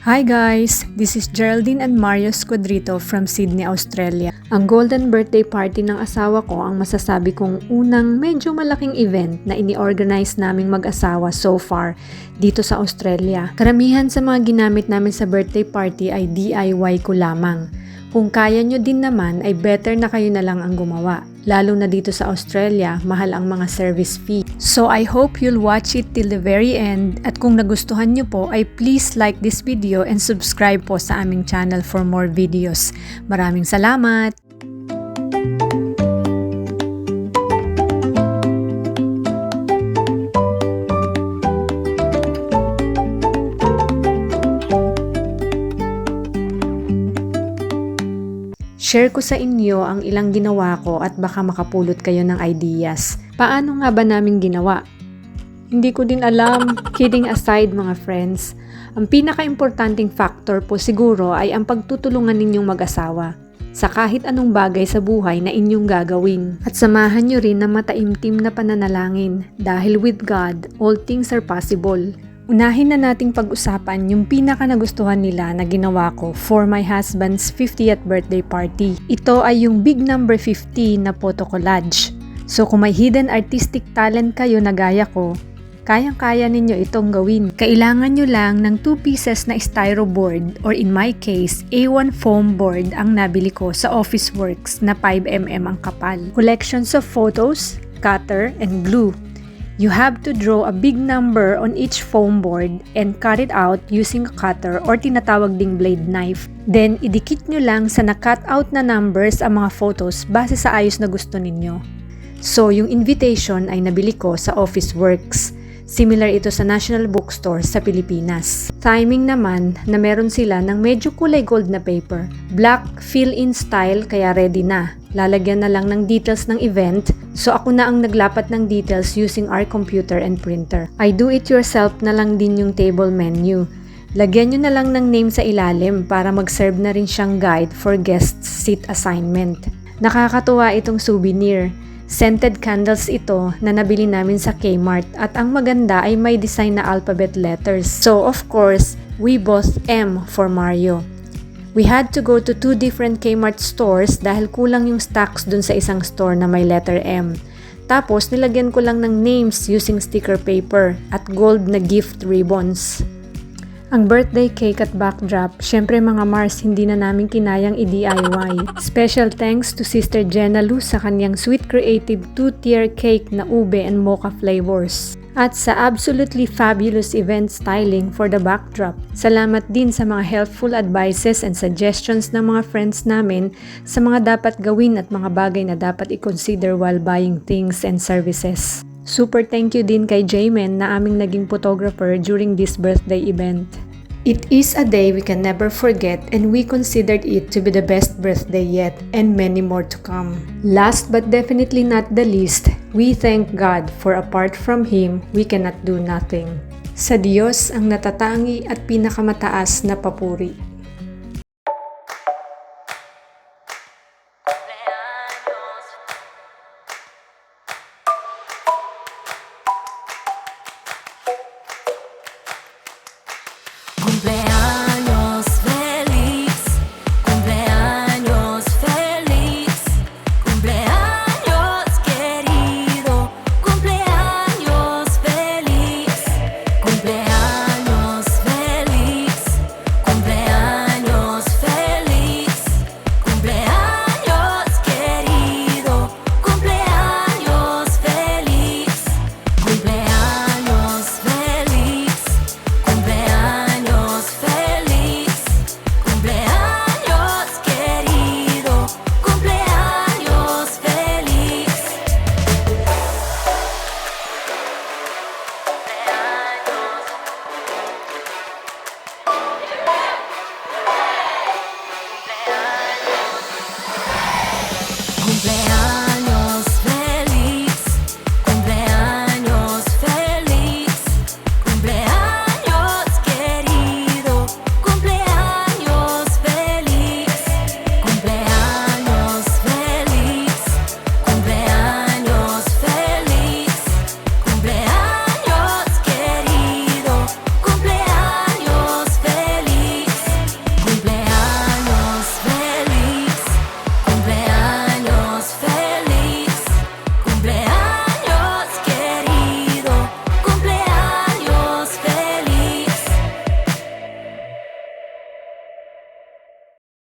Hi guys! This is Geraldine and Mario Squadrito from Sydney, Australia. Ang golden birthday party ng asawa ko ang masasabi kong unang medyo malaking event na ini-organize naming mag-asawa so far dito sa Australia. Karamihan sa mga ginamit namin sa birthday party ay DIY ko lamang. Kung kaya nyo din naman ay better na kayo na lang ang gumawa. Lalo na dito sa Australia, mahal ang mga service fee. So I hope you'll watch it till the very end at kung nagustuhan nyo po ay please like this video and subscribe po sa aming channel for more videos. Maraming salamat! Share ko sa inyo ang ilang ginawa ko at baka makapulot kayo ng ideas. Paano nga ba namin ginawa? Hindi ko din alam. Kidding aside mga friends, ang pinaka-importanting factor po siguro ay ang pagtutulungan ninyong mag-asawa sa kahit anong bagay sa buhay na inyong gagawin. At samahan nyo rin ng mataimtim na pananalangin dahil with God, all things are possible. Unahin na nating pag-usapan yung pinaka nagustuhan nila na ginawa ko for my husband's 50th birthday party. Ito ay yung big number 50 na photo collage. So kung may hidden artistic talent kayo na gaya ko, kayang-kaya ninyo itong gawin. Kailangan nyo lang ng 2 pieces na styro board or in my case, A1 foam board ang nabili ko sa Officeworks na 5mm ang kapal. Collections of photos, cutter, and glue. You have to draw a big number on each foam board and cut it out using a cutter or tinatawag ding blade knife. Then, idikit nyo lang sa na-cut out na numbers ang mga photos base sa ayos na gusto ninyo. So, yung invitation ay nabili ko sa Officeworks. Similar ito sa National Bookstore sa Pilipinas. Timing naman na meron sila ng medyo kulay gold na paper. Black fill-in style kaya ready na. Lalagyan na lang ng details ng event, so ako na ang naglapat ng details using our computer and printer. I do it yourself na lang din yung table menu. Lagyan nyo na lang ng name sa ilalim para mag-serve na rin siyang guide for guests seat assignment. Nakakatuwa itong souvenir. Scented candles ito na nabili namin sa Kmart at ang maganda ay may design na alphabet letters. So of course, we both M for Mario. We had to go to 2 different Kmart stores dahil kulang yung stocks dun sa isang store na may letter M. Tapos nilagyan ko lang ng names using sticker paper at gold na gift ribbons. Ang birthday cake at backdrop, syempre mga Mars, hindi na namin kinayang i-DIY. Special thanks to Sister Jenna Lu sa kanyang sweet creative 2-tier cake na ube and mocha flavors. At sa absolutely fabulous event styling for the backdrop. Salamat din sa mga helpful advices and suggestions ng mga friends namin sa mga dapat gawin at mga bagay na dapat i-consider while buying things and services. Super thank you din kay Jaymen na aming naging photographer during this birthday event. It is a day we can never forget and we considered it to be the best birthday yet and many more to come. Last but definitely not the least, we thank God for apart from Him, we cannot do nothing. Sa Diyos ang natatangi at pinakamataas na papuri.